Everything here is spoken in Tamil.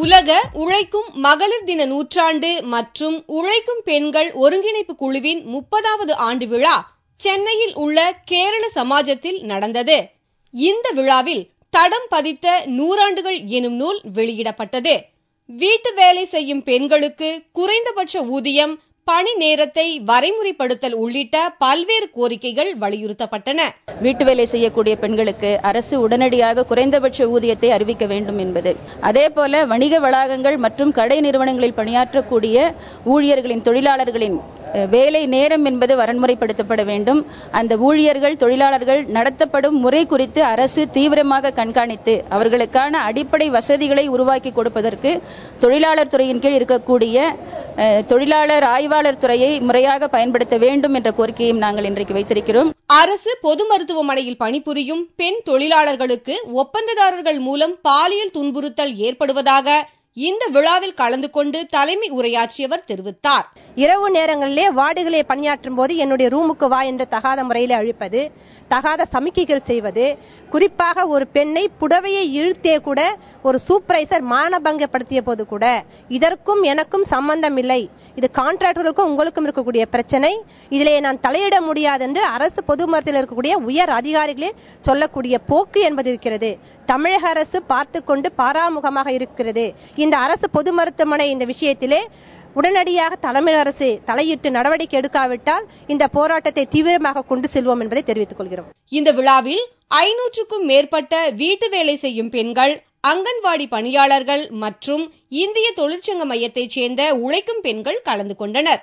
உலக உழைக்கும் மகளிர் தின நூற்றாண்டு மற்றும் உழைக்கும் பெண்கள் ஒருங்கிணைப்பு குழுவின் 30வது ஆண்டு விழா சென்னையில் உள்ள கேரள சமாஜத்தில் நடந்தது. இந்த விழாவில் தடம் பதித்த 100 ஆண்டுகள் எனும் நூல் வெளியிடப்பட்டது. வீட்டு வேலை செய்யும் பெண்களுக்கு குறைந்தபட்ச ஊதியம், பணி நேரத்தை வரைமுறைப்படுத்தல் உள்ளிட்ட பல்வேறு கோரிக்கைகள் வலியுறுத்தப்பட்டன. வீட்டு வேலை செய்யக்கூடிய பெண்களுக்கு அரசு உடனடியாக குறைந்தபட்ச ஊதியத்தை அறிவிக்க வேண்டும் என்பது, அதேபோல வணிக வளாகங்கள் மற்றும் கடை நிறுவனங்களில் பணியாற்றக்கூடிய ஊழியர்களின், தொழிலாளர்களின் வேலை நேரம் என்பது வரன்முறைப்படுத்தப்பட வேண்டும். அந்த ஊழியர்கள், தொழிலாளர்கள் நடத்தப்படும் முறை குறித்து அரசு தீவிரமாக கண்காணித்து அவர்களுக்கான அடிப்படை வசதிகளை உருவாக்கி கொடுப்பதற்கு தொழிலாளர் துறையின் கீழ் இருக்கக்கூடிய தொழிலாளர் ஆய்வாளர் துறையை முறையாக பயன்படுத்த வேண்டும் என்ற கோரிக்கையும் நாங்கள் இன்றைக்கு வைத்திருக்கிறோம். அரசு பொது மருத்துவமனையில் பணிபுரியும் பெண் தொழிலாளர்களுக்கு ஒப்பந்ததாரர்கள் மூலம் பாலியல் துன்புறுத்தல் ஏற்படுவதாக இந்த விழாவில் கலந்து கொண்டு தலைமை உரையாற்றியவர் தெரிவித்தார். இரவு நேரங்களிலே வார்டுகளில் பணியாற்றும் போது என்னுடைய ரூமுக்கு வா என்று தகாத முறையில் அழைப்பது, தகாத சமிக்கைகள் செய்வது, குறிப்பாக ஒரு பெண்ணை புடவையை இழுத்தே கூட ஒரு சூப்பர்வைசர் மானபங்கப்படுத்திய போது கூட இதற்கும் எனக்கும் சம்பந்தம் இல்லை, இது கான்ட்ராக்டர்களுக்கும் உங்களுக்கும் இருக்கக்கூடிய பிரச்சனை, இதிலே நான் தலையிட முடியாது என்று அரசு பொது மருத்துவத்தில் இருக்கக்கூடிய உயர் அதிகாரிகளே சொல்லக்கூடிய போக்கு என்பது இருக்கிறது. தமிழக அரசு பார்த்து கொண்டு பாராமுகமாக இருக்கிறது. இந்த அரசு பொது மருத்துவமனை இந்த விஷயத்திலே உடனடியாக தலைமை அரசு தலையிட்டு நடவடிக்கை எடுக்காவிட்டால் இந்த போராட்டத்தை தீவிரமாக கொண்டு செல்வோம் என்பதை தெரிவித்துக் கொள்கிறோம். இந்த விழாவில் 500க்கும் மேற்பட்ட வீட்டு வேலை செய்யும் பெண்கள், அங்கன்வாடி பணியாளர்கள் மற்றும் இந்திய தொழிற்சங்க மையத்தைச் சேர்ந்த உழைக்கும் பெண்கள் கலந்து கொண்டனர்.